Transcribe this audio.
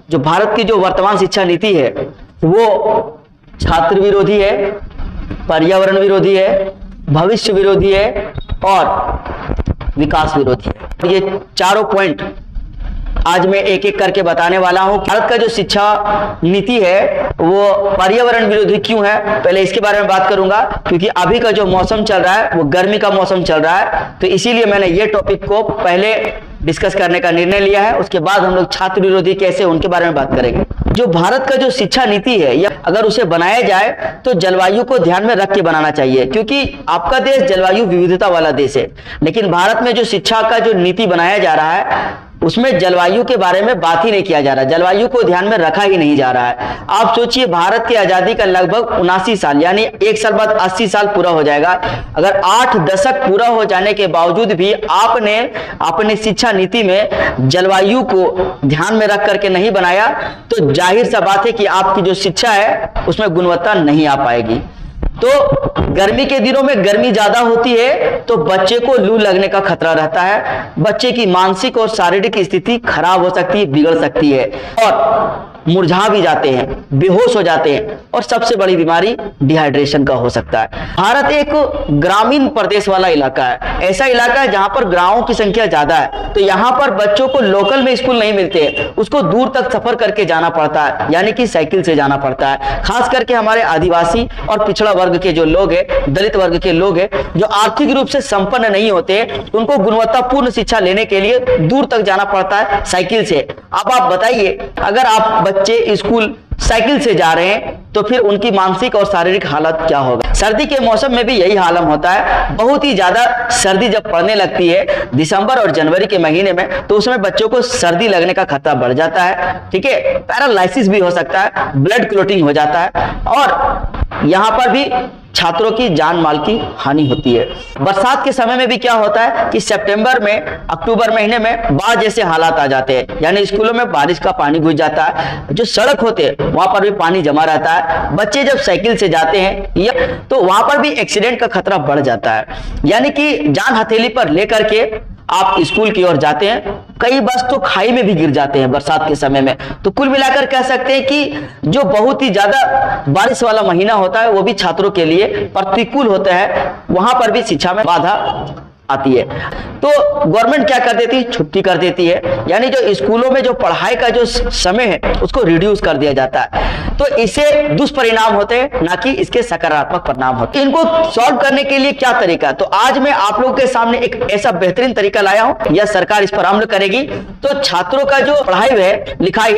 जो भारत की जो वर्तमान शिक्षा नीति है वो छात्र विरोधी है, पर्यावरण विरोधी है, भविष्य विरोधी है और विकास विरोधी है। ये चारों पॉइंट आज मैं एक एक करके बताने वाला हूं। भारत का जो शिक्षा नीति है वो पर्यावरण विरोधी क्यों है, पहले इसके बारे में बात करूंगा, क्योंकि अभी का जो मौसम चल रहा है वो गर्मी का मौसम चल रहा है, तो इसीलिए मैंने ये टॉपिक को पहले डिस्कस करने का निर्णय लिया है। उसके बाद हम लोग छात्र विरोधी कैसे, उनके बारे में बात करेंगे। जो भारत का जो शिक्षा नीति है या अगर उसे बनाया जाए तो जलवायु को ध्यान में रख के बनाना चाहिए, क्योंकि आपका देश जलवायु विविधता वाला देश है, लेकिन भारत में जो शिक्षा का जो नीति बनाया जा रहा है उसमें जलवायु के बारे में बात ही नहीं किया जा रहा, जलवायु को ध्यान में रखा ही नहीं जा रहा है। आप सोचिए, भारत की आजादी का लगभग 79 साल यानी एक साल बाद 80 साल पूरा हो जाएगा। अगर 8 दशक पूरा हो जाने के बावजूद भी आपने अपनी शिक्षा नीति में जलवायु को ध्यान में रख करके नहीं बनाया, तो जाहिर सा बात है कि आपकी जो शिक्षा है उसमें गुणवत्ता नहीं आ पाएगी। तो गर्मी के दिनों में गर्मी ज्यादा होती है तो बच्चे को लू लगने का खतरा रहता है, बच्चे की मानसिक और शारीरिक स्थिति खराब हो सकती है, बिगड़ सकती है और मुरझा भी जाते हैं, बेहोश हो जाते हैं और सबसे बड़ी बीमारी डिहाइड्रेशन का हो सकता है। भारत एक ग्रामीण प्रदेश वाला इलाका है, ऐसा इलाका है जहां पर गांवों की संख्या ज्यादा है, तो यहाँ पर बच्चों को लोकल में स्कूल नहीं मिलते, उसको दूर तक सफर करके जाना पड़ता है, यानी कि साइकिल से जाना पड़ता है। खास करके हमारे आदिवासी और पिछड़ा वर्ग के जो लोग हैं, दलित वर्ग के लोग हैं, जो आर्थिक रूप से संपन्न नहीं होते, उनको गुणवत्तापूर्ण शिक्षा लेने के लिए दूर तक जाना पड़ता है साइकिल से। अब आप बताइए, अगर आप बच्चे स्कूल साइकिल से जा रहे हैं तो फिर उनकी मानसिक और शारीरिक हालत क्या होगा। सर्दी के मौसम में भी यही हालत होता है, बहुत ही ज्यादा सर्दी जब पड़ने लगती है दिसंबर और जनवरी के महीने में, तो उसमें बच्चों को सर्दी लगने का खतरा बढ़ जाता है, ठीक है, पैरालाइसिस भी हो सकता है, ब्लड क्लॉटिंग हो जाता है और यहाँ पर भी छात्रों की जान माल की हानि होती है। बरसात के समय में भी क्या होता है कि सितंबर में, अक्टूबर महीने में बाढ़ जैसे हालात आ जाते हैं, यानी स्कूलों में बारिश का पानी घुस जाता है, जो सड़क होते हैं वहां पर भी पानी जमा रहता है। बच्चे जब साइकिल से जाते हैं तो वहां पर भी एक्सीडेंट का खतरा बढ़ जाता है, यानी कि जान हथेली पर लेकर के आप स्कूल की ओर जाते हैं, कई बस तो खाई में भी गिर जाते हैं बरसात के समय में। तो कुल मिलाकर कह सकते हैं कि जो बहुत ही ज्यादा बारिश वाला महीना होता है वो भी छात्रों के लिए प्रतिकूल होता है, वहां पर भी शिक्षा में बाधा आती है। तो गवर्नमेंट क्या कर देती है, छुट्टी कर देती है, यानी जो स्कूलों में जो पढ़ाई का जो समय है उसको रिड्यूस कर दिया जाता है। तो इससे दुष्परिणाम होते हैं, ना कि इसके सकारात्मक परिणाम होते हैं। इनको सॉल्व करने के लिए क्या तरीका, तो आज मैं आप लोगों के सामने एक ऐसा बेहतरीन तरीका लाया हूं, यह सरकार इस पर अमल करेगी तो छात्रों का जो पढ़ाई है, लिखाई